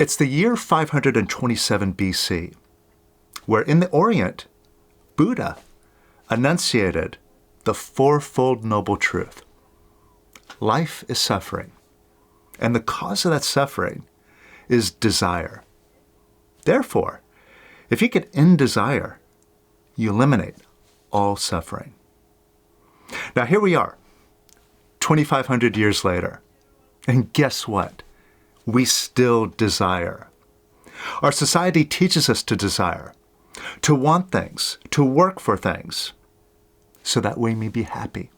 It's the year 527 BC, where in the Orient, Buddha enunciated the fourfold noble truth. Life is suffering, and the cause of that suffering is desire. Therefore, if you can end desire, you eliminate all suffering. Now here we are, 2,500 years later, and guess what? We still desire. Our society teaches us to desire, to want things, to work for things, so that we may be happy.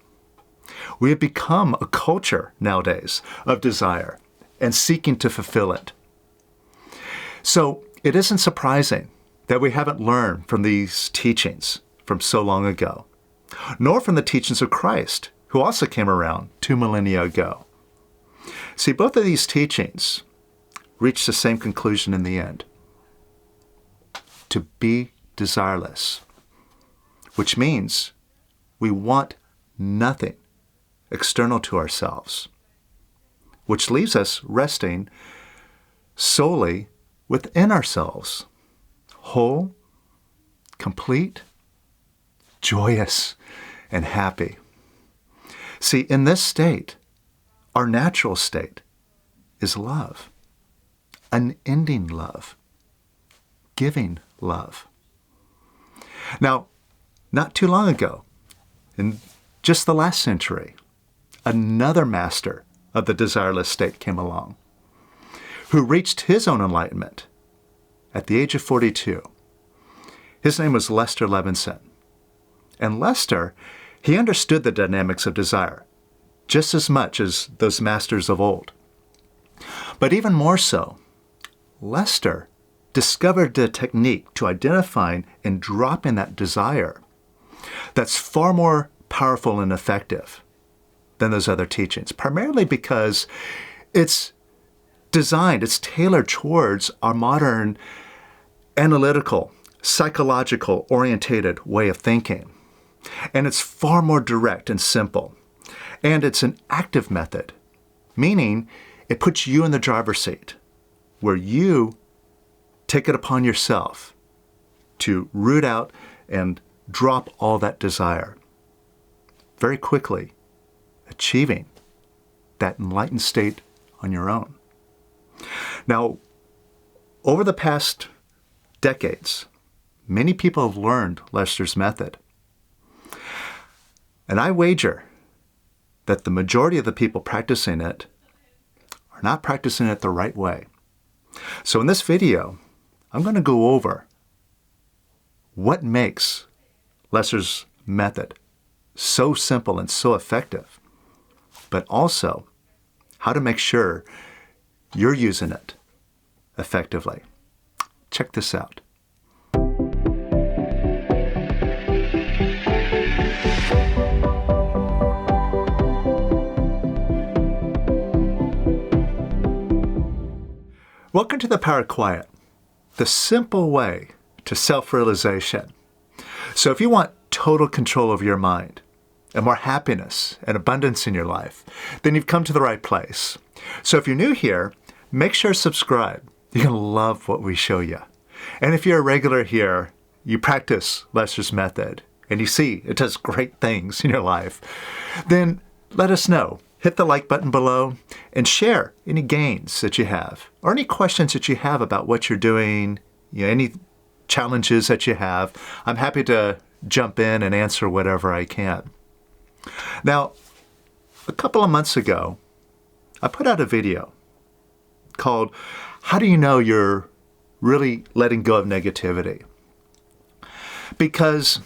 We have become a culture nowadays of desire and seeking to fulfill it. So it isn't surprising that we haven't learned from these teachings from so long ago, nor from the teachings of Christ, who also came around 2 millennia ago. See, both of these teachings reach the same conclusion in the end: to be desireless, which means we want nothing external to ourselves, which leaves us resting solely within ourselves, whole, complete, joyous, and happy. See, in this state, our natural state is love, unending love, giving love. Now, not too long ago, in just the last century, another master of the desireless state came along, who reached his own enlightenment at the age of 42. His name was Levenson. And Lester, he understood the dynamics of desire just as much as those masters of old. But even more so, Lester discovered the technique to identifying and dropping that desire that's far more powerful and effective than those other teachings, primarily because it's designed, it's tailored towards our modern analytical, psychological, orientated way of thinking. And it's far more direct and simple. And it's an active method, meaning it puts you in the driver's seat, where you take it upon yourself to root out and drop all that desire, very quickly achieving that enlightened state on your own. Now, over the past decades, many people have learned Lester's method. And I wager that the majority of the people practicing it are not practicing it the right way. So in this video, I'm going to go over what makes Lester's method so simple and so effective, but also how to make sure you're using it effectively. Check this out. Welcome to the Power of Quiet, the simple way to self-realization. So if you want total control of your mind and more happiness and abundance in your life, then you've come to the right place. So if you're new here, make sure to subscribe. You're going to love what we show you. And if you're a regular here, you practice Lester's method, and you see it does great things in your life, then let us know. Hit the like button below and share any gains that you have or any questions that you have about what you're doing, any challenges that you have. I'm happy to jump in and answer whatever I can. Now, a couple of months ago, I put out a video called, "How do you know you're really letting go of negativity?" Because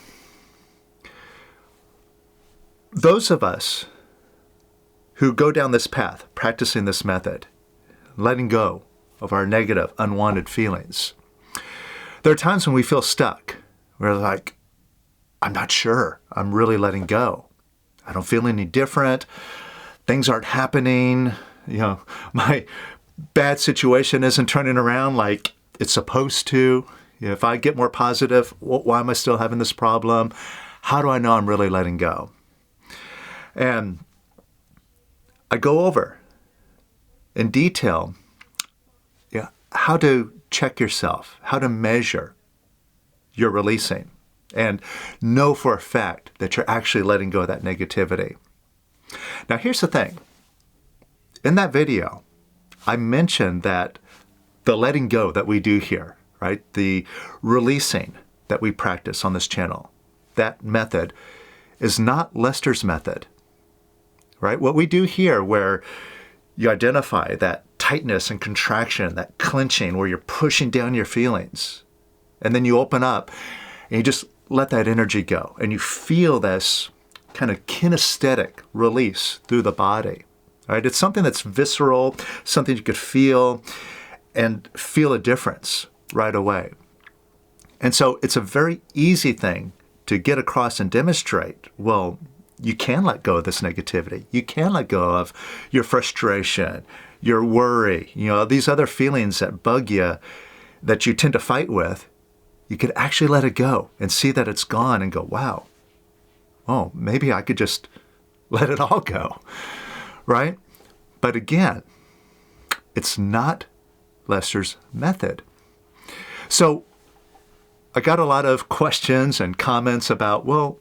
those of us who go down this path, practicing this method, letting go of our negative, unwanted feelings, there are times when we feel stuck. We're like, I'm not sure I'm really letting go. I don't feel any different. Things aren't happening. My bad situation isn't turning around like it's supposed to. If I get more positive, why am I still having this problem? How do I know I'm really letting go? And I go over in detail how to check yourself, how to measure your releasing, and know for a fact that you're actually letting go of that negativity. Now, here's the thing. In that video, I mentioned that the letting go that we do here, right, the releasing that we practice on this channel, that method is not Lester's method, right? What we do here, where you identify that tightness and contraction, that clenching, where you're pushing down your feelings, and then you open up and you just let that energy go, and you feel this kind of kinesthetic release through the body, right? It's something that's visceral, something you could feel and feel a difference right away. And so it's a very easy thing to get across and demonstrate. Well, you can let go of this negativity. You can let go of your frustration, your worry, these other feelings that bug you, that you tend to fight with. You could actually let it go and see that it's gone and go, wow, oh, maybe I could just let it all go, right? But again, it's not Lester's method. So I got a lot of questions and comments about, well,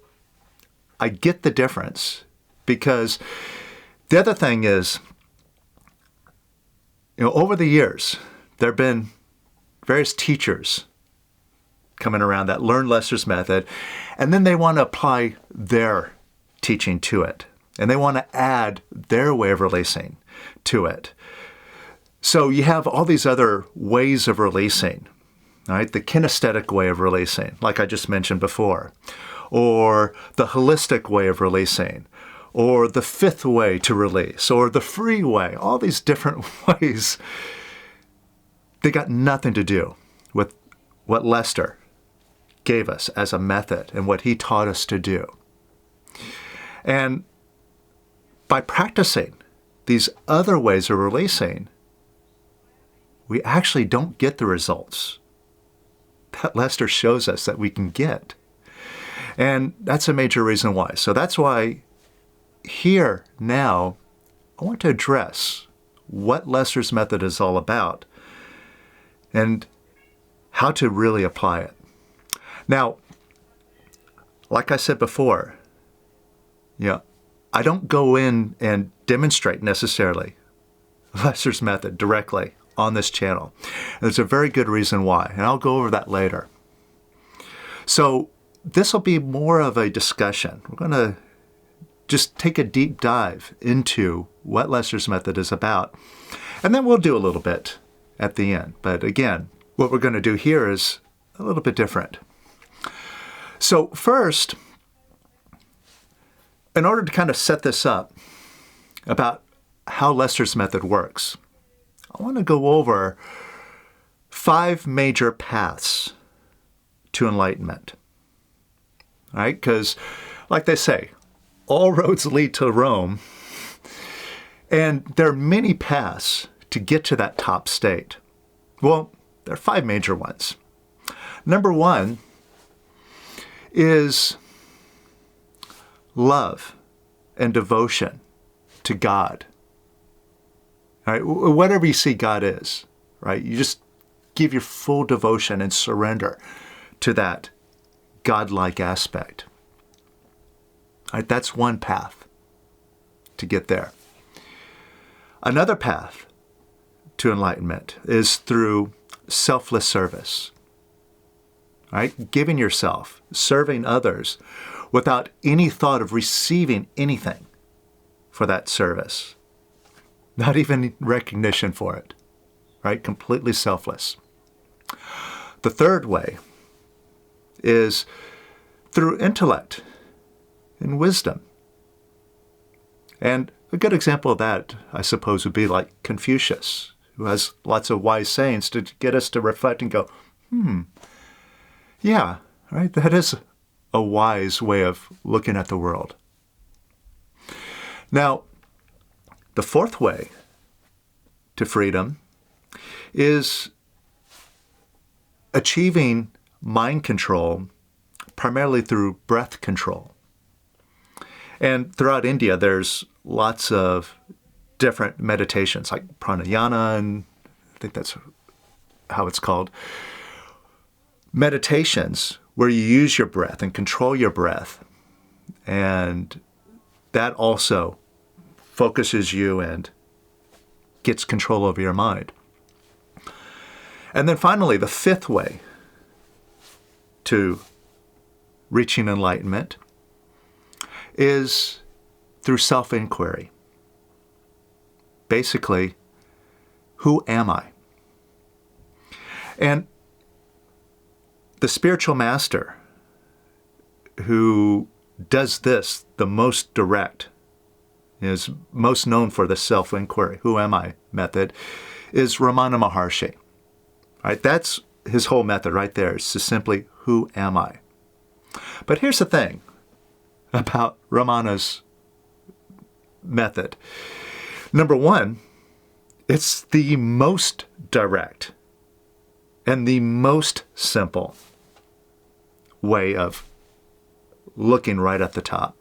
I get the difference, because the other thing is, over the years, there have been various teachers coming around that learn Lester's method, and then they want to apply their teaching to it, and they want to add their way of releasing to it. So you have all these other ways of releasing, right? The kinesthetic way of releasing, like I just mentioned before, or the holistic way of releasing, or the fifth way to release, or the free way, all these different ways. They got nothing to do with what Lester gave us as a method and what he taught us to do. And by practicing these other ways of releasing, we actually don't get the results that Lester shows us that we can get. And that's a major reason why. So that's why here now, I want to address what Lester's method is all about and how to really apply it. Now, like I said before, I don't go in and demonstrate necessarily Lester's method directly on this channel. And there's a very good reason why, and I'll go over that later. So this will be more of a discussion. We're going to just take a deep dive into what Lester's method is about, and then we'll do a little bit at the end. But again, what we're going to do here is a little bit different. So first, in order to kind of set this up about how Lester's method works, I want to go over 5 major paths to enlightenment. All right? Because, like they say, all roads lead to Rome, and there are many paths to get to that top state. Well, there are 5 major ones. Number 1 is love and devotion to God. All right? Whatever you see God is, right? You just give your full devotion and surrender to that godlike aspect. All right? That's one path to get there. Another path to enlightenment is through selfless service. Right? Giving yourself, serving others without any thought of receiving anything for that service. Not even recognition for it. Right? Completely selfless. The third way is through intellect and wisdom. And a good example of that, I suppose, would be like Confucius, who has lots of wise sayings to get us to reflect and go, yeah, right, that is a wise way of looking at the world. Now, the fourth way to freedom is achieving mind control primarily through breath control. And throughout India, there's lots of different meditations like pranayama, and I think that's how it's called, meditations where you use your breath and control your breath. And that also focuses you and gets control over your mind. And then finally, the fifth way to reaching enlightenment is through self-inquiry. Basically, who am I? And the spiritual master who does this the most direct, is most known for the self-inquiry, who am I method, is Ramana Maharshi. Right? That's his whole method right there, is to simply, who am I? But here's the thing about Ramana's method. Number one, it's the most direct and the most simple way of looking right at the top.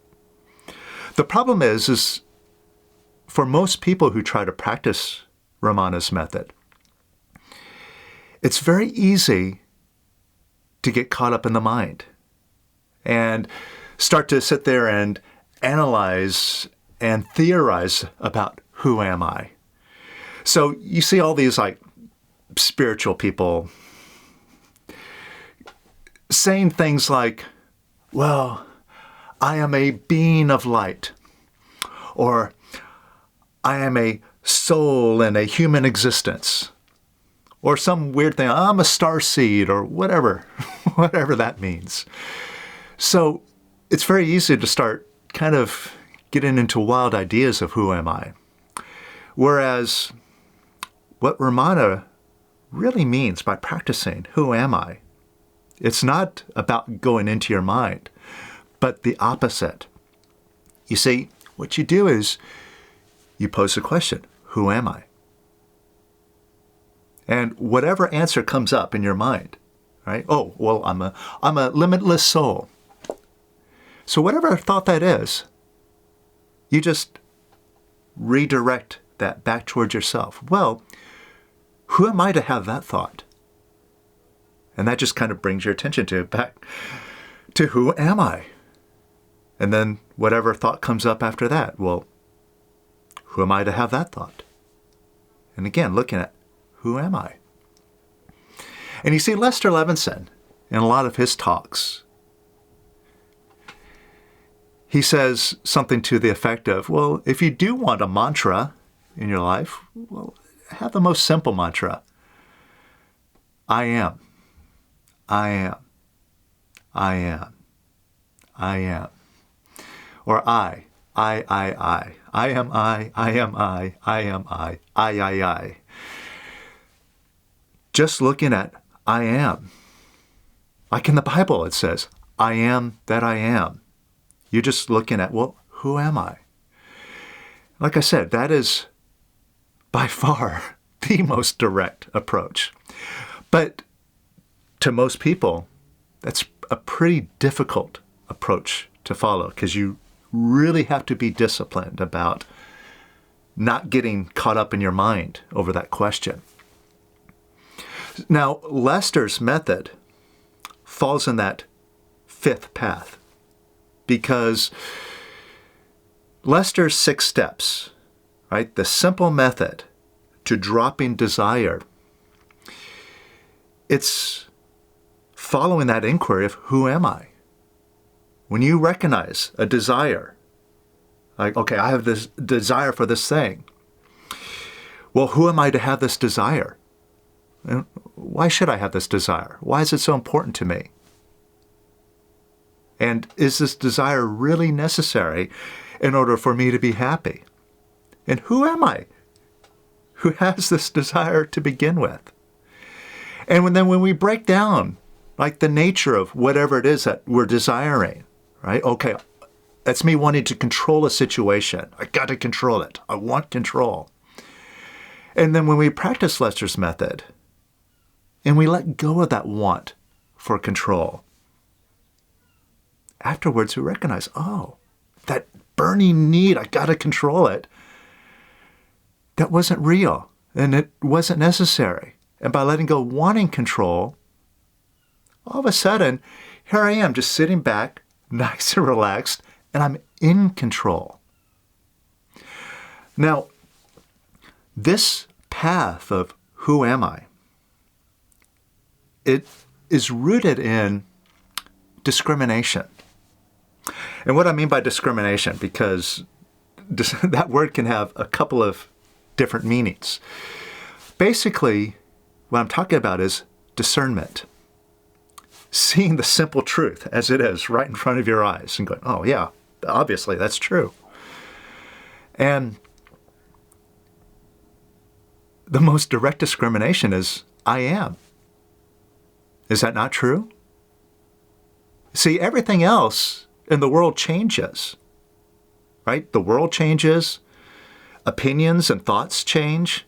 The problem is for most people who try to practice Ramana's method, it's very easy to get caught up in the mind and start to sit there and analyze and theorize about who am I. So you see all these like spiritual people saying things like, well, I am a being of light, or I am a soul in a human existence, or some weird thing, I'm a star seed, or whatever, whatever that means. So it's very easy to start kind of getting into wild ideas of who am I. Whereas what Ramana really means by practicing who am I, it's not about going into your mind, but the opposite. You see, what you do is you pose the question, who am I? And whatever answer comes up in your mind, right? Oh, well, I'm a limitless soul. So whatever thought that is, you just redirect that back towards yourself. Well, who am I to have that thought? And that just kind of brings your attention back to who am I? And then whatever thought comes up after that, well, who am I to have that thought? And again, looking at who am I? And you see Lester Levenson, in a lot of his talks, he says something to the effect of, well, if you do want a mantra in your life, well, have the most simple mantra. I am. I am. I am. I am. Or I am I. I am I am I. Just looking at I am. Like in the Bible it says, I am that I am. You're just looking at, well, who am I? Like I said, that is by far the most direct approach. But to most people, that's a pretty difficult approach to follow because you really have to be disciplined about not getting caught up in your mind over that question. Now, Lester's method falls in that fifth path because Lester's 6 steps, right, the simple method to dropping desire, it's following that inquiry of who am I? When you recognize a desire, like, okay, I have this desire for this thing. Well, who am I to have this desire? And why should I have this desire? Why is it so important to me? And is this desire really necessary in order for me to be happy? And who am I who has this desire to begin with? And when we break down like the nature of whatever it is that we're desiring, right? Okay, that's me wanting to control a situation. I got to control it. I want control. And then when we practice Lester's method and we let go of that want for control, afterwards we recognize, oh, that burning need, I got to control it, that wasn't real and it wasn't necessary. And by letting go wanting control, all of a sudden, here I am just sitting back, nice and relaxed, and I'm in control. Now, this path of who am I, it is rooted in discrimination. And what I mean by discrimination, because that word can have a couple of different meanings. Basically, what I'm talking about is discernment. Seeing the simple truth as it is right in front of your eyes and going, oh yeah, obviously that's true. And the most direct discrimination is, I am. Is that not true? See, everything else in the world changes, right? The world changes, opinions and thoughts change,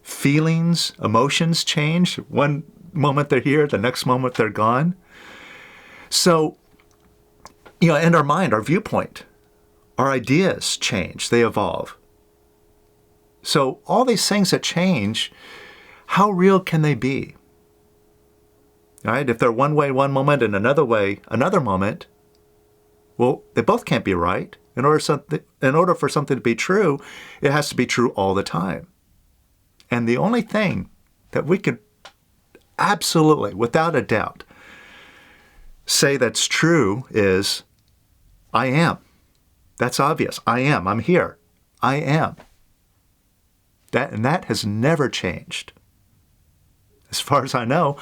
feelings, emotions change. One moment they're here, the next moment they're gone. So, in our mind, our viewpoint, our ideas change, they evolve. So all these things that change, how real can they be? Right? If they're one way one moment and another way another moment, well, they both can't be right. In order for something to be true, it has to be true all the time. And the only thing that we can absolutely, without a doubt, say that's true is, I am. That's obvious. I am. I'm here. I am. That has never changed. As far as I know,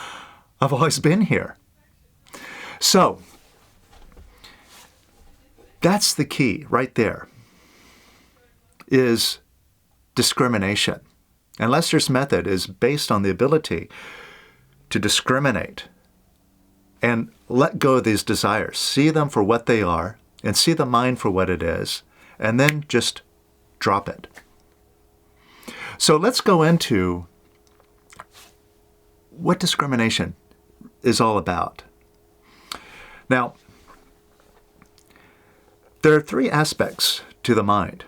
I've always been here. So, that's the key right there, is discrimination. And Lester's method is based on the ability to discriminate and let go of these desires. See them for what they are and see the mind for what it is, and then just drop it. So let's go into what discrimination is all about. Now, there are three aspects to the mind.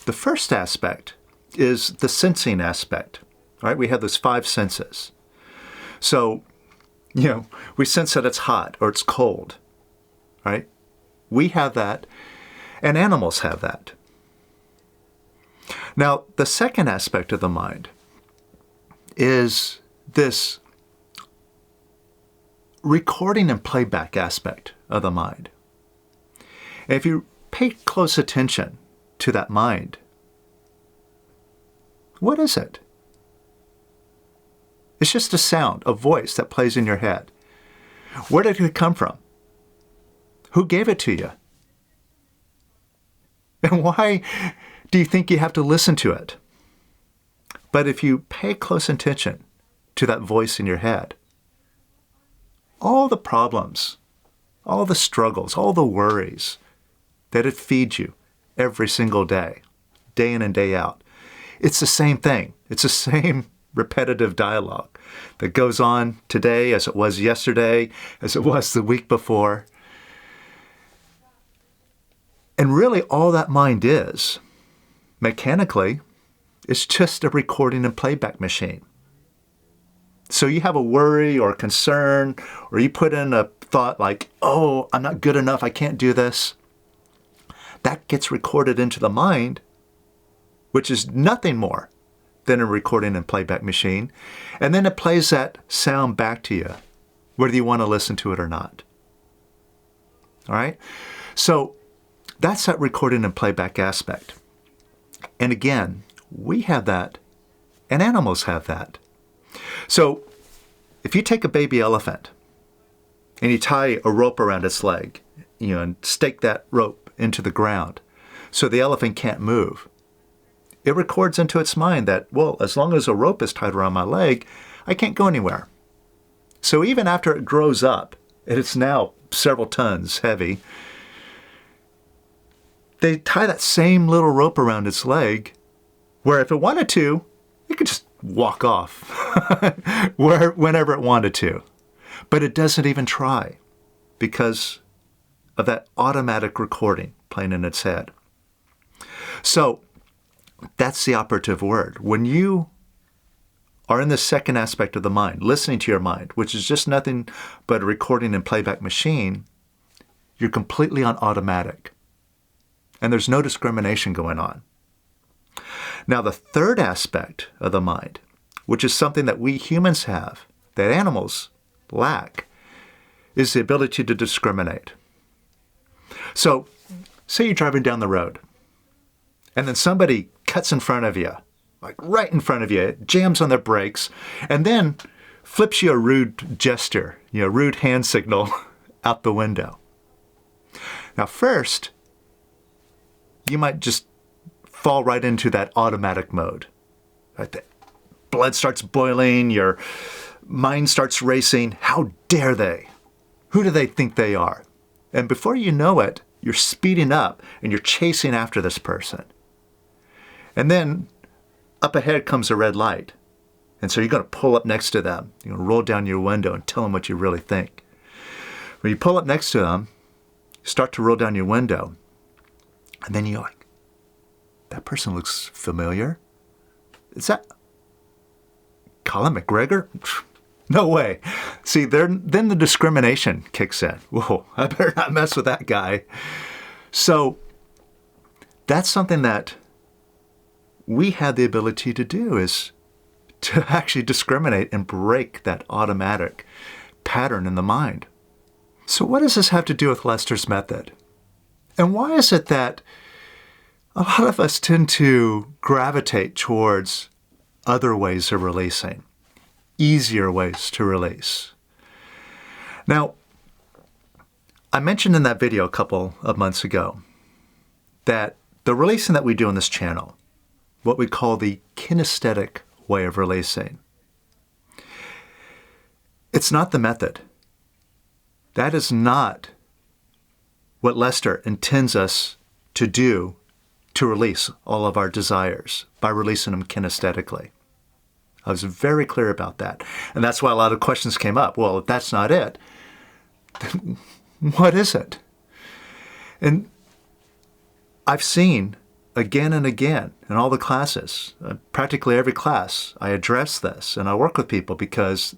The first aspect is the sensing aspect. Right? We have those five senses. So, we sense that it's hot or it's cold. Right? We have that, and animals have that. Now, the second aspect of the mind is this recording and playback aspect of the mind. And if you pay close attention to that mind, what is it? It's just a sound, a voice that plays in your head. Where did it come from? Who gave it to you? And why do you think you have to listen to it? But if you pay close attention to that voice in your head, all the problems, all the struggles, all the worries that it feeds you every single day, day in and day out, it's the same thing. It's the same repetitive dialogue that goes on today as it was yesterday, as it was the week before. And really all that mind is, mechanically, it's just a recording and playback machine. So you have a worry or a concern, or you put in a thought like, oh, I'm not good enough, I can't do this. That gets recorded into the mind, which is nothing more than a recording and playback machine. And then it plays that sound back to you, whether you want to listen to it or not. All right? So that's that recording and playback aspect. And again, we have that, and animals have that. So if you take a baby elephant and you tie a rope around its leg, and stake that rope into the ground so the elephant can't move, it records into its mind that, well, as long as a rope is tied around my leg, I can't go anywhere. So even after it grows up, and it's now several tons heavy, they tie that same little rope around its leg, where if it wanted to, it could just walk off whenever it wanted to. But it doesn't even try because of that automatic recording playing in its head. So that's the operative word. When you are in the second aspect of the mind, listening to your mind, which is just nothing but a recording and playback machine, you're completely on automatic. And there's no discrimination going on. Now, the third aspect of the mind, which is something that we humans have, that animals lack, is the ability to discriminate. So, say you're driving down the road, and then somebody cuts in front of you, like right in front of you, jams on their brakes, and then flips you a rude gesture, rude hand signal out the window. Now, first, you might just fall right into that automatic mode. Right? The blood starts boiling, your mind starts racing. How dare they? Who do they think they are? And before you know it, you're speeding up and you're chasing after this person. And then up ahead comes a red light. And so you're going to pull up next to them. You're going to roll down your window and tell them what you really think. When you pull up next to them, you start to roll down your window. And then you're like, that person looks familiar. Is that Colin McGregor? No way. See, then the discrimination kicks in. Whoa, I better not mess with that guy. So that's something that we have the ability to do, is to actually discriminate and break that automatic pattern in the mind. So what does this have to do with Lester's method? And why is it that a lot of us tend to gravitate towards other ways of releasing, easier ways to release? Now, I mentioned in that video a couple of months ago that the releasing that we do on this channel, what we call the kinesthetic way of releasing, it's not the method. That is not what Lester intends us to do to release all of our desires, by releasing them kinesthetically. I was very clear about that. And that's why a lot of questions came up. Well, if that's not it, then what is it? And I've seen again and again in all the classes, practically every class, I address this and I work with people, because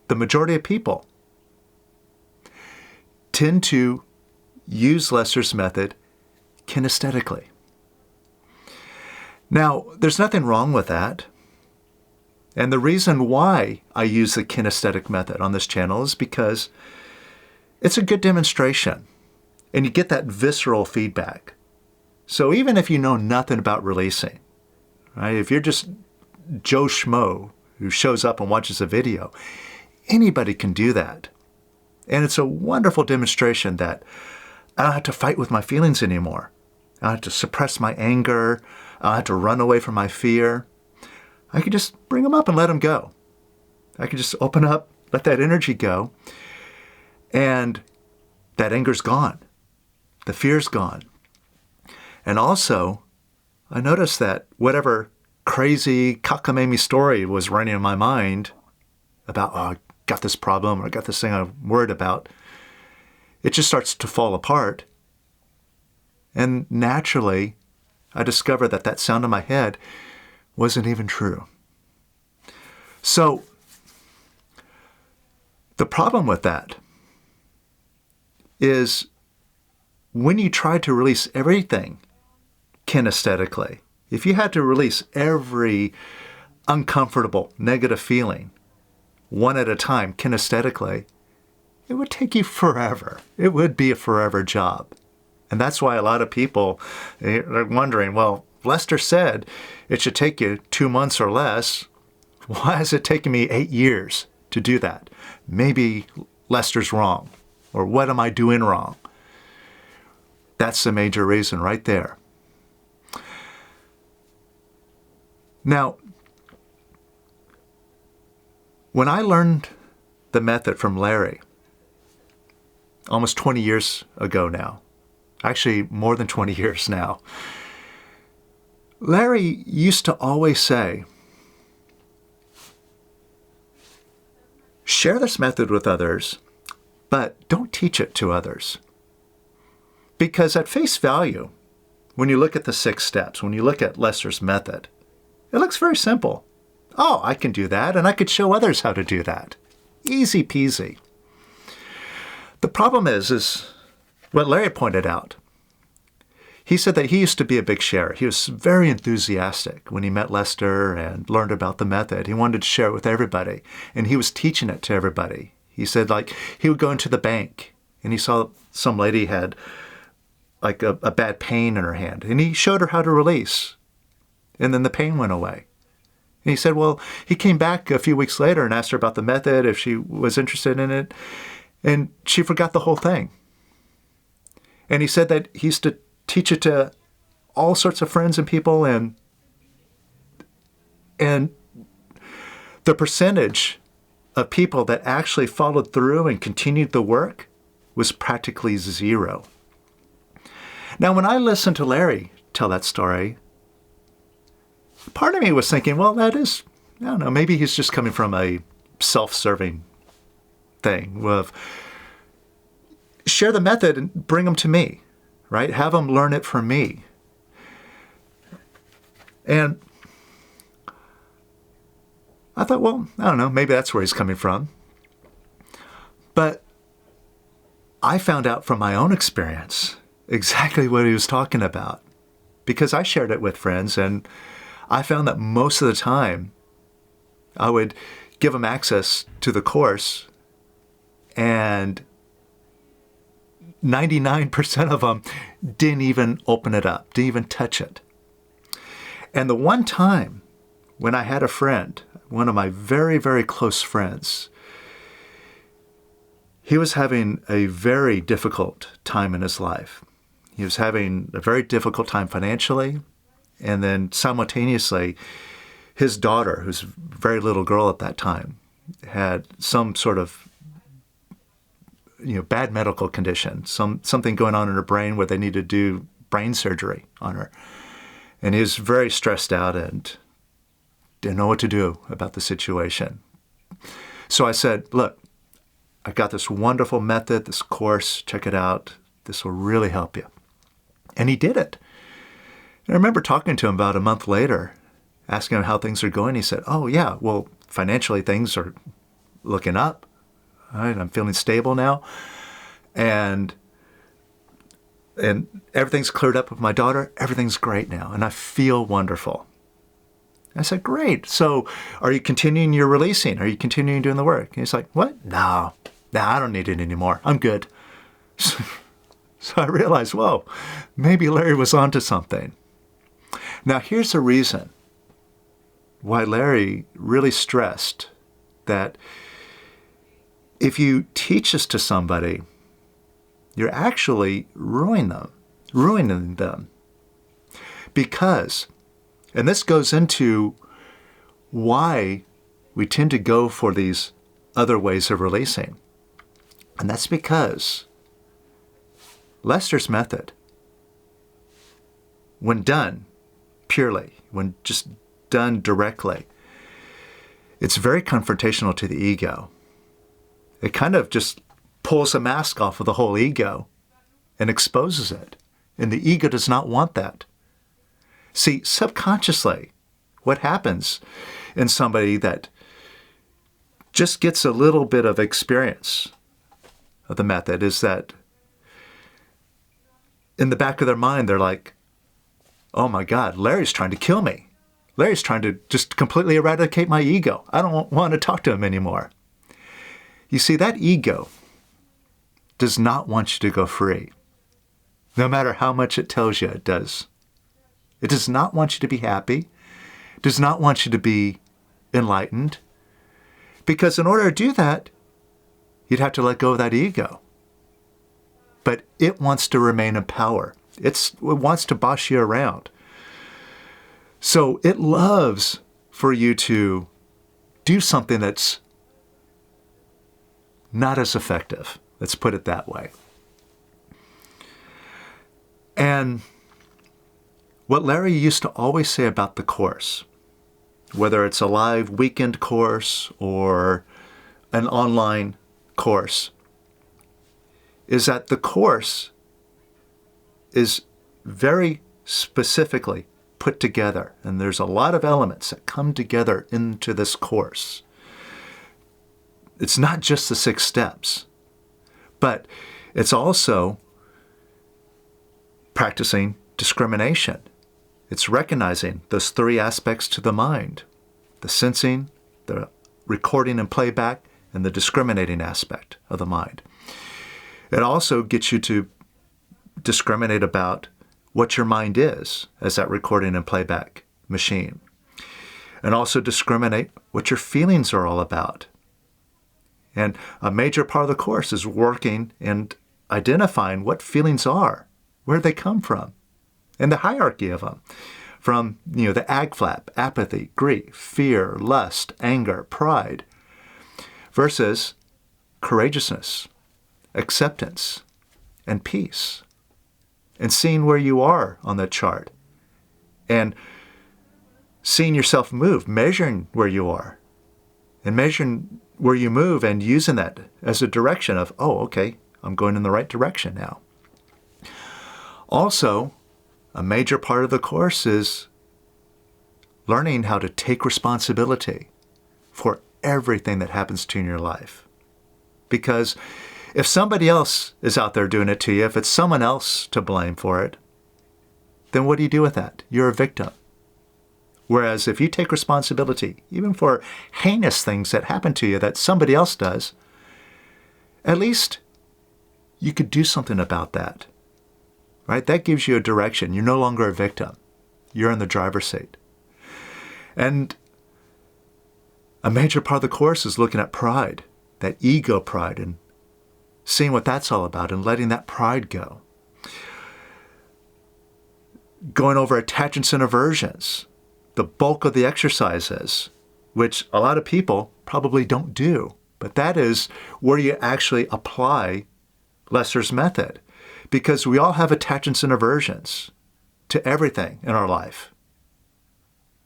the majority of people tend to use Lester's method kinesthetically. Now, there's nothing wrong with that. And the reason why I use the kinesthetic method on this channel is because it's a good demonstration and you get that visceral feedback. So even if you know nothing about releasing, right? If you're just Joe Schmo who shows up and watches a video, anybody can do that. And it's a wonderful demonstration that I don't have to fight with my feelings anymore. I don't have to suppress my anger. I don't have to run away from my fear. I can just bring them up and let them go. I can just open up, let that energy go, and that anger's gone. The fear's gone. And also, I noticed that whatever crazy cockamamie story was running in my mind about, oh, I got this problem, or I got this thing I'm worried about, it just starts to fall apart. And naturally, I discovered that that sound in my head wasn't even true. So, the problem with that is when you try to release everything kinesthetically, if you had to release every uncomfortable, negative feeling one at a time kinesthetically, it would take you forever. It would be a forever job. And that's why a lot of people are wondering, well, Lester said it should take you 2 months or less. Why is it taking me 8 years to do that? Maybe Lester's wrong. Or what am I doing wrong? That's the major reason right there. Now, when I learned the method from Larry, almost 20 years ago now, actually more than 20 years now, Larry used to always say, share this method with others, but don't teach it to others. Because at face value, when you look at the 6 steps, when you look at Lester's method, it looks very simple. Oh, I can do that, and I could show others how to do that. Easy peasy. The problem is what Larry pointed out. He said that he used to be a big sharer. He was very enthusiastic when he met Lester and learned about the method. He wanted to share it with everybody, and he was teaching it to everybody. He said, like, he would go into the bank, and he saw some lady had like a bad pain in her hand, and he showed her how to release, and then the pain went away. And he said, well, he came back a few weeks later and asked her about the method, if she was interested in it, and she forgot the whole thing. And he said that he used to teach it to all sorts of friends and people, and the percentage of people that actually followed through and continued the work was practically zero. Now, when I listened to Larry tell that story, part of me was thinking, well, that is, I don't know, maybe he's just coming from a self-serving thing of share the method and bring them to me, right? Have them learn it from me. And I thought, well, I don't know, maybe that's where he's coming from. But I found out from my own experience exactly what he was talking about, because I shared it with friends, and I found that most of the time I would give them access to the course, and 99% of them didn't even open it up, didn't even touch it. And the one time when I had a friend, one of my very, very close friends, he was having a very difficult time in his life. He was having a very difficult time financially, and then simultaneously, his daughter, who's a very little girl at that time, had some sort of bad medical condition, something going on in her brain where they need to do brain surgery on her. And he was very stressed out and didn't know what to do about the situation. So I said, look, I got this wonderful method, this course, check it out. This will really help you. And he did it. And I remember talking to him about a month later, asking him how things are going. He said, oh yeah, well, financially things are looking up. All right, I'm feeling stable now. And everything's cleared up with my daughter. Everything's great now. And I feel wonderful. I said, great. So are you continuing your releasing? Are you continuing doing the work? And he's like, what? No, I don't need it anymore. I'm good. So I realized, whoa, maybe Larry was onto something. Now here's the reason why Larry really stressed that if you teach this to somebody, you're actually ruining them. Because, and this goes into why we tend to go for these other ways of releasing. And that's because Lester's method, when done purely, when just done directly, it's very confrontational to the ego. It kind of just pulls a mask off of the whole ego and exposes it. And the ego does not want that. See, subconsciously, what happens in somebody that just gets a little bit of experience of the method is that in the back of their mind, they're like, oh my God, Larry's trying to kill me. Larry's trying to just completely eradicate my ego. I don't want to talk to him anymore. You see, that ego does not want you to go free, no matter how much it tells you it does. It does not want you to be happy. It does not want you to be enlightened. Because in order to do that, you'd have to let go of that ego. But it wants to remain in power. It wants to boss you around. So it loves for you to do something that's not as effective. Let's put it that way. And what Larry used to always say about the course, whether it's a live weekend course or an online course, is that the course is very specifically put together. And there's a lot of elements that come together into this course. It's not just the 6 steps, but it's also practicing discrimination. It's recognizing those 3 aspects to the mind: the sensing, the recording and playback, and the discriminating aspect of the mind. It also gets you to discriminate about what your mind is as that recording and playback machine. And also discriminate what your feelings are all about. And a major part of the course is working and identifying what feelings are, where they come from, and the hierarchy of them. From, the ag flap, apathy, grief, fear, lust, anger, pride, versus courageousness, acceptance, and peace. And seeing where you are on that chart. And seeing yourself move, measuring where you are. And measuring where you move and using that as a direction of, oh, okay, I'm going in the right direction now. Also, a major part of the course is learning how to take responsibility for everything that happens to you in your life. Because if somebody else is out there doing it to you, if it's someone else to blame for it, then what do you do with that? You're a victim. Whereas if you take responsibility, even for heinous things that happen to you that somebody else does, at least you could do something about that. Right? That gives you a direction. You're no longer a victim. You're in the driver's seat. And a major part of the course is looking at pride, that ego pride, and seeing what that's all about and letting that pride go. Going over attachments and aversions, the bulk of the exercises, which a lot of people probably don't do. But that is where you actually apply Lester's method. Because we all have attachments and aversions to everything in our life,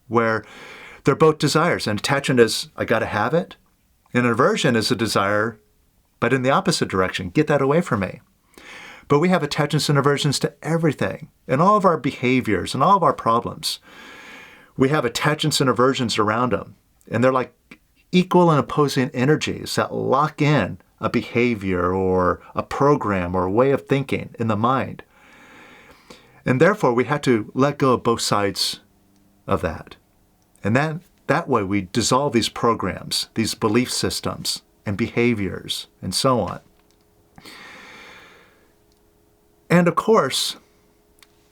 where they're both desires. An attachment is, I got to have it. And an aversion is a desire, but in the opposite direction. Get that away from me. But we have attachments and aversions to everything. In all of our behaviors and all of our problems, we have attachments and aversions around them. And they're like equal and opposing energies that lock in a behavior or a program or a way of thinking in the mind. And therefore, we have to let go of both sides of that. And that way we dissolve these programs, these belief systems and behaviors and so on. And of course,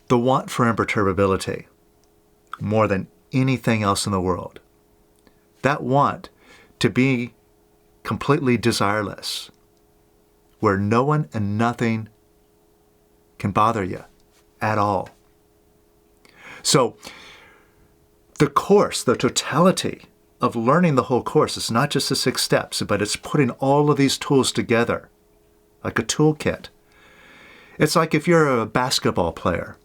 the want for imperturbability, more than anything else in the world. That want to be completely desireless, where no one and nothing can bother you at all. So the course, the totality of learning the whole course, is not just the 6 steps, but it's putting all of these tools together like a toolkit. It's like if you're a basketball player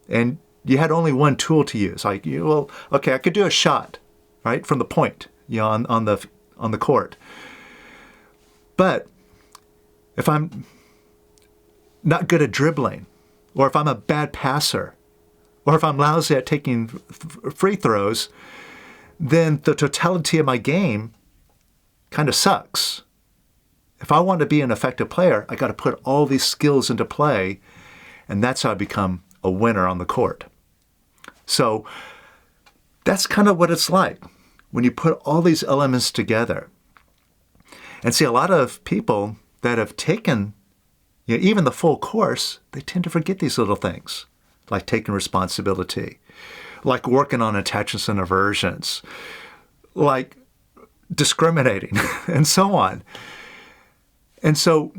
and you had only one tool to use. Like, okay, I could do a shot, right, from the point, on the court. But if I'm not good at dribbling, or if I'm a bad passer, or if I'm lousy at taking free throws, then the totality of my game kind of sucks. If I want to be an effective player, I got to put all these skills into play, and that's how I become a winner on the court. So that's kind of what it's like when you put all these elements together. And see, a lot of people that have taken even the full course, they tend to forget these little things, like taking responsibility, like working on attachments and aversions, like discriminating, and so on. And so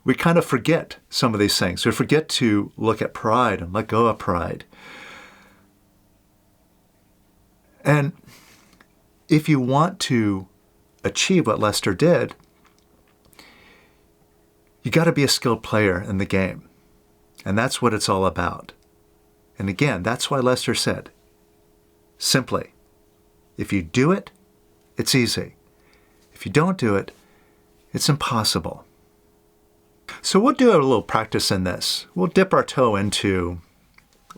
we kind of forget some of these things. We forget to look at pride and let go of pride. And if you want to achieve what Lester did, you got to be a skilled player in the game. And that's what it's all about. And again, that's why Lester said, simply, if you do it, it's easy. If you don't do it, it's impossible. So we'll do a little practice in this. We'll dip our toe into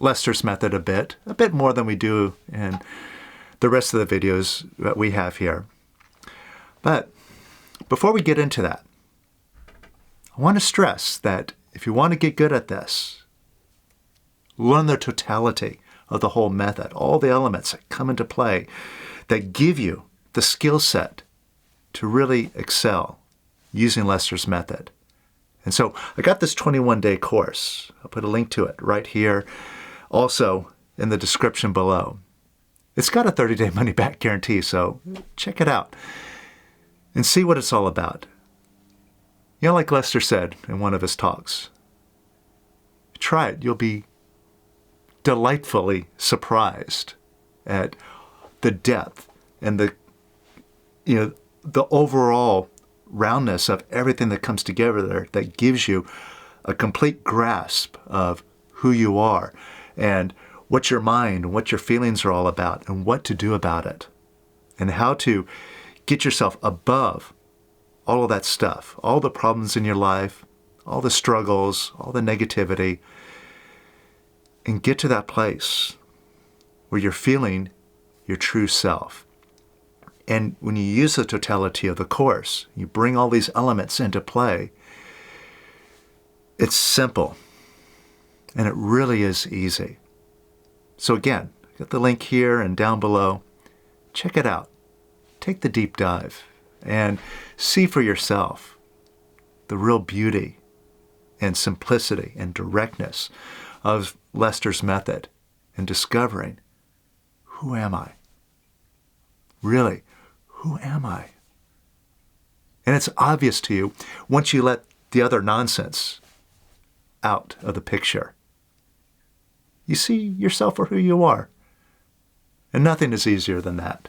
Lester's method a bit more than we do in the rest of the videos that we have here. But before we get into that, I want to stress that if you want to get good at this, learn the totality of the whole method, all the elements that come into play that give you the skill set to really excel using Lester's method. And so I got this 21-day course. I'll put a link to it right here, also in the description below. It's got a 30-day money-back guarantee, so check it out and see what it's all about. You know, like Lester said in one of his talks, try it. You'll be delightfully surprised at the depth and the overall roundness of everything that comes together there that gives you a complete grasp of who you are and what your mind and what your feelings are all about and what to do about it and how to get yourself above all of that stuff, all the problems in your life, all the struggles, all the negativity, and get to that place where you're feeling your true self. And when you use the totality of the course, you bring all these elements into play, it's simple. And it really is easy. So again, I've got the link here and down below. Check it out. Take the deep dive and see for yourself the real beauty and simplicity and directness of Lester's method and discovering, who am I? Really, who am I? And it's obvious to you once you let the other nonsense out of the picture. You see yourself for who you are. And nothing is easier than that.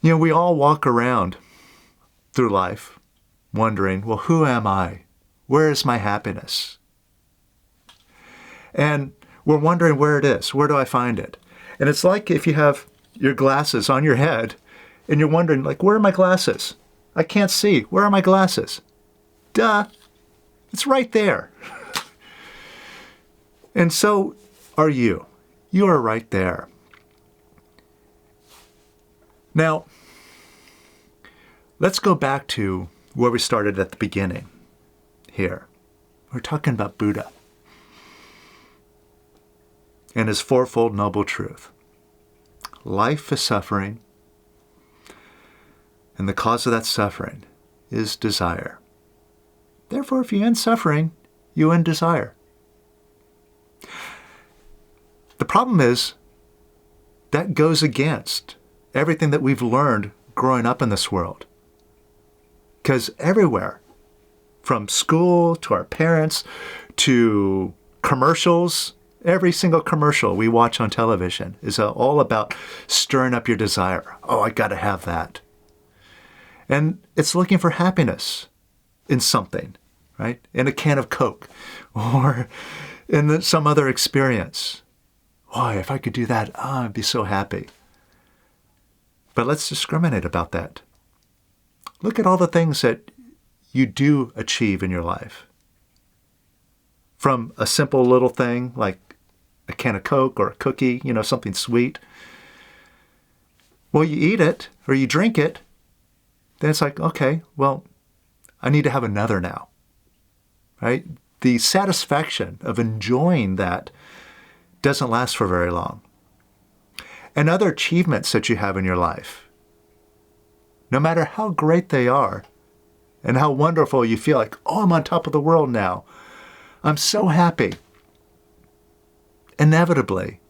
You know, we all walk around through life wondering, well, who am I? Where is my happiness? And we're wondering where it is. Where do I find it? And it's like if you have your glasses on your head and you're wondering, like, where are my glasses? I can't see. Where are my glasses? Duh. It's right there. And so are you. You are right there. Now, let's go back to where we started at the beginning here. We're talking about Buddha and his fourfold noble truth. Life is suffering, and the cause of that suffering is desire. Therefore, if you end suffering, you end desire. The problem is that goes against everything that we've learned growing up in this world. Because everywhere, from school to our parents to commercials, every single commercial we watch on television is all about stirring up your desire. Oh, I got to have that. And it's looking for happiness in something, right? In a can of Coke or in some other experience. Boy, if I could do that, I'd be so happy. But let's discriminate about that. Look at all the things that you do achieve in your life. From a simple little thing like a can of Coke or a cookie, something sweet. Well, you eat it or you drink it, then it's like, okay, well, I need to have another now, right? The satisfaction of enjoying that doesn't last for very long. And other achievements that you have in your life, no matter how great they are and how wonderful you feel like, oh, I'm on top of the world now. I'm so happy. Inevitably,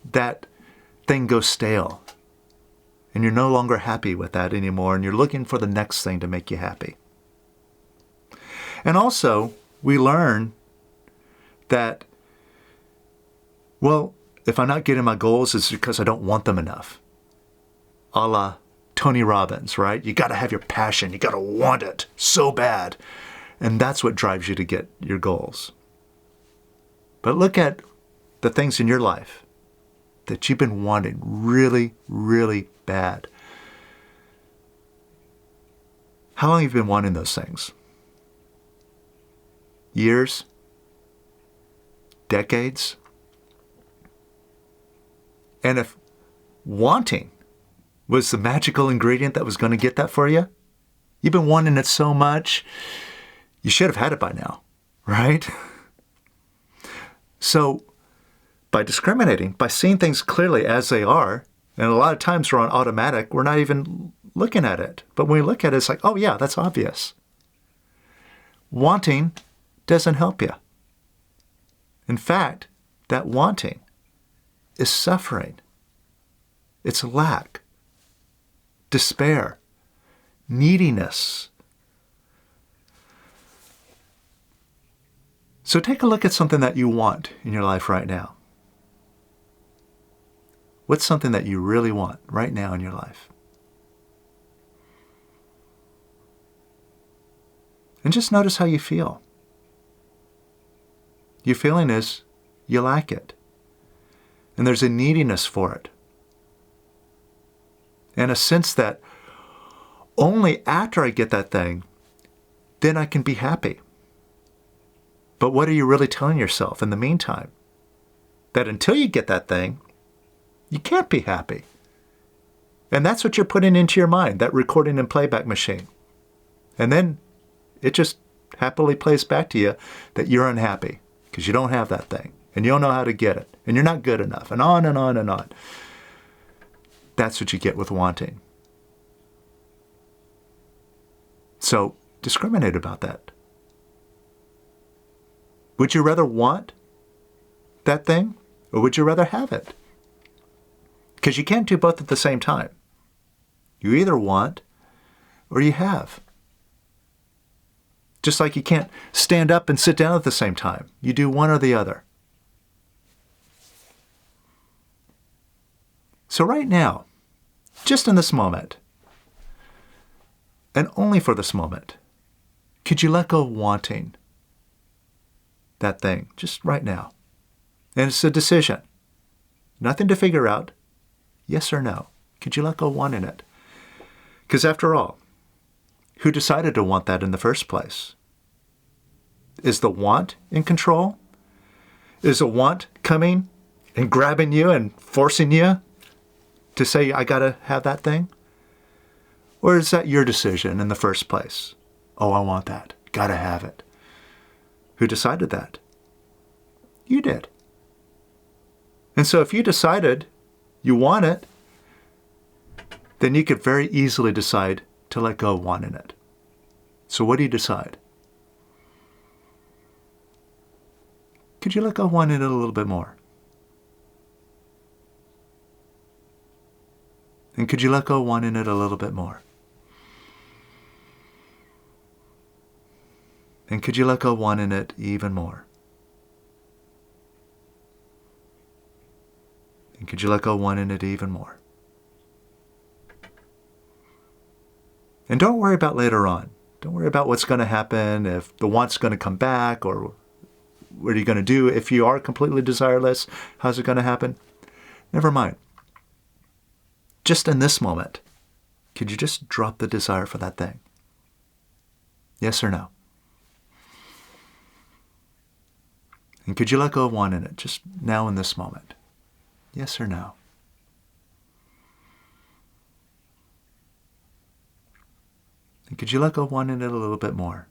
that thing goes stale. And you're no longer happy with that anymore. And you're looking for the next thing to make you happy. And also, we learn that, well, if I'm not getting my goals, it's because I don't want them enough. A la Tony Robbins, right? You got to have your passion. You got to want it so bad. And that's what drives you to get your goals. But look at the things in your life that you've been wanting really, really bad. How long have you been wanting those things? years, decades. And if wanting was the magical ingredient that was going to get that for you, you've been wanting it so much, you should have had it by now, right? So by discriminating, by seeing things clearly as they are, and a lot of times we're on automatic, we're not even looking at it. But when we look at it, it's like, oh yeah, that's obvious. Wanting doesn't help you. In fact, that wanting is suffering. It's lack, despair, neediness. So take a look at something that you want in your life right now. What's something that you really want right now in your life? And just notice how you feel. Your feeling is you lack it. And there's a neediness for it. And a sense that only after I get that thing, then I can be happy. But what are you really telling yourself in the meantime? That until you get that thing, you can't be happy. And that's what you're putting into your mind, that recording and playback machine. And then it just happily plays back to you that you're unhappy because you don't have that thing and you don't know how to get it and you're not good enough and on and on and on. That's what you get with wanting. So discriminate about that. Would you rather want that thing or would you rather have it? Because you can't do both at the same time. You either want or you have. Just like you can't stand up and sit down at the same time. You do one or the other. So right now, just in this moment, and only for this moment, could you let go of wanting that thing just right now? And it's a decision. Nothing to figure out. Yes or no. Could you let go of wanting it? Because after all, who decided to want that in the first place? Is the want in control? Is the want coming and grabbing you and forcing you to say, I gotta have that thing? Or is that your decision in the first place? Oh, I want that. Gotta have it. Who decided that? You did. And so if you decided you want it, then you could very easily decide to let go of wanting it. So what do you decide? Could you let go of wanting it a little bit more? And could you let go of wanting it a little bit more? And could you let go of wanting it even more? And could you let go of wanting it even more? And don't worry about later on. Don't worry about what's going to happen, if the want's going to come back, or what are you going to do if you are completely desireless? How's it going to happen? Never mind. Just in this moment, could you just drop the desire for that thing? Yes or no? And could you let go of wanting it just now in this moment? Yes or no? And could you let go of wanting it a little bit more?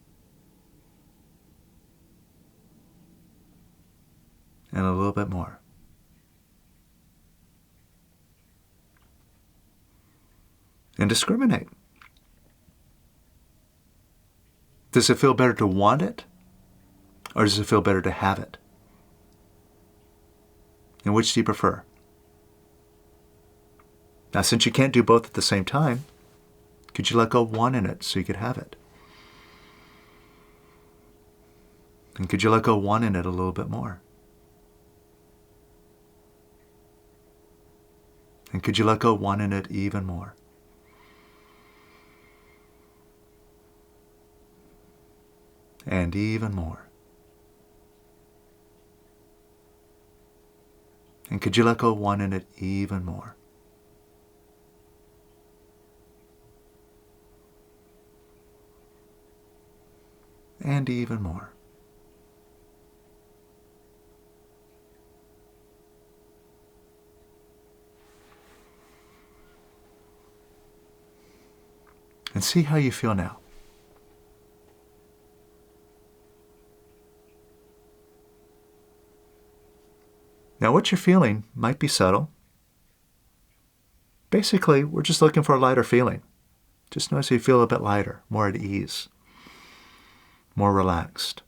And a little bit more. And discriminate. Does it feel better to want it? Or does it feel better to have it? And which do you prefer? Now, since you can't do both at the same time, could you let go of wanting it so you could have it? And could you let go of wanting it a little bit more? And could you let go of wanting it even more? And even more. And could you let go of wanting it even more? And even more. And see how you feel now. Now, what you're feeling might be subtle. Basically, we're just looking for a lighter feeling. Just notice you feel a bit lighter, more at ease, more relaxed,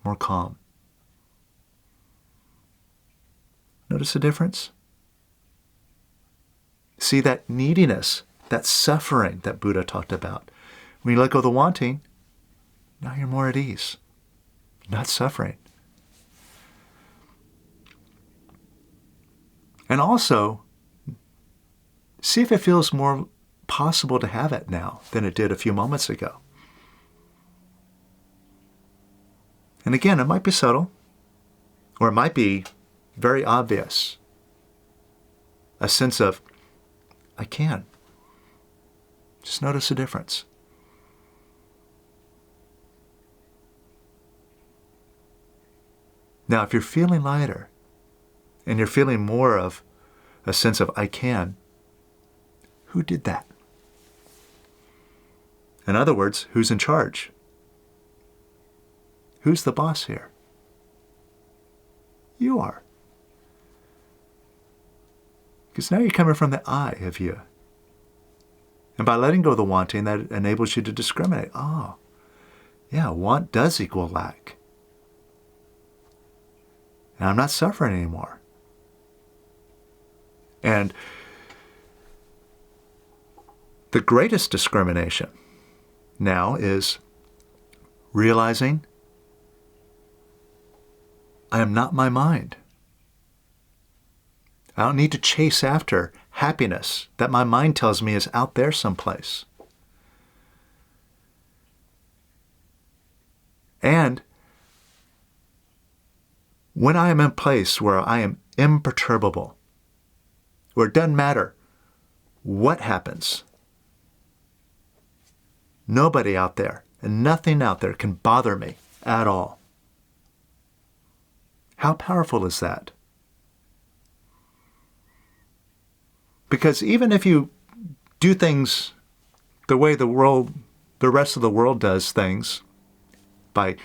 more calm. Notice the difference? See that neediness, that suffering that Buddha talked about. When you let go of the wanting, now you're more at ease, not suffering. And also, see if it feels more possible to have it now than it did a few moments ago. And again, it might be subtle, or it might be very obvious. A sense of, I can. Just notice the difference. Now, if you're feeling lighter, and you're feeling more of a sense of I can, who did that? In other words, who's in charge? Who's the boss here? You are. Because now you're coming from the I of you. And by letting go of the wanting, that enables you to discriminate. Oh, yeah, want does equal lack. And I'm not suffering anymore. And the greatest discrimination now is realizing I am not my mind. I don't need to chase after happiness that my mind tells me is out there someplace. And when I am in a place where I am imperturbable, where it doesn't matter what happens, nobody out there and nothing out there can bother me at all. How powerful is that? Because even if you do things the way the rest of the world does things, by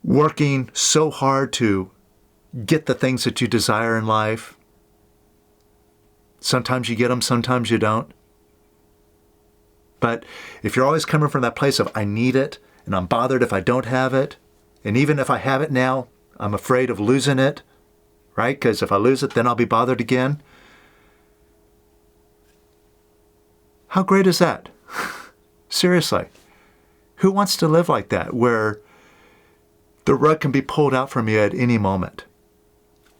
working so hard to get the things that you desire in life, sometimes you get them, sometimes you don't. But if you're always coming from that place of I need it, and I'm bothered if I don't have it, and even if I have it now, I'm afraid of losing it, right? Because if I lose it, then I'll be bothered again. How great is that? Seriously. Who wants to live like that, where the rug can be pulled out from you at any moment?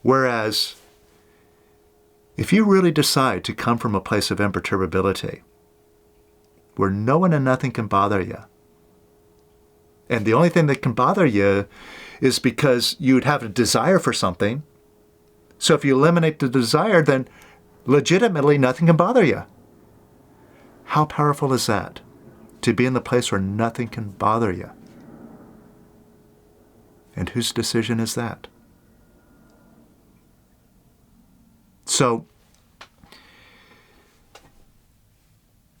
Whereas, if you really decide to come from a place of imperturbability, where no one and nothing can bother you, and the only thing that can bother you is because you'd have a desire for something. So if you eliminate the desire, then legitimately nothing can bother you. How powerful is that? To be in the place where nothing can bother you. And whose decision is that? So,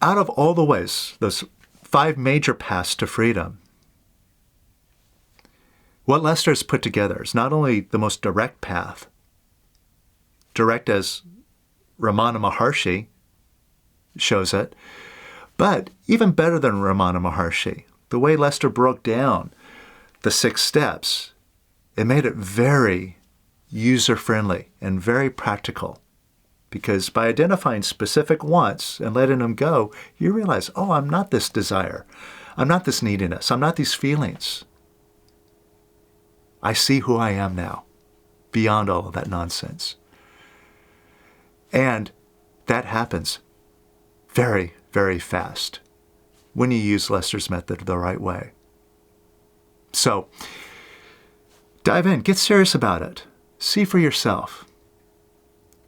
out of all the ways, those 5 major paths to freedom, what Lester has put together is not only the most direct path, direct as Ramana Maharshi shows it, but even better than Ramana Maharshi, the way Lester broke down the 6 steps, it made it very user-friendly and very practical. Because by identifying specific wants and letting them go, you realize, oh, I'm not this desire. I'm not this neediness. I'm not these feelings. I see who I am now, beyond all of that nonsense. And that happens very, very fast when you use Lester's method the right way. So, dive in, get serious about it. See for yourself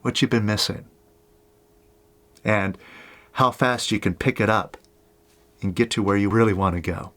what you've been missing and how fast you can pick it up and get to where you really want to go.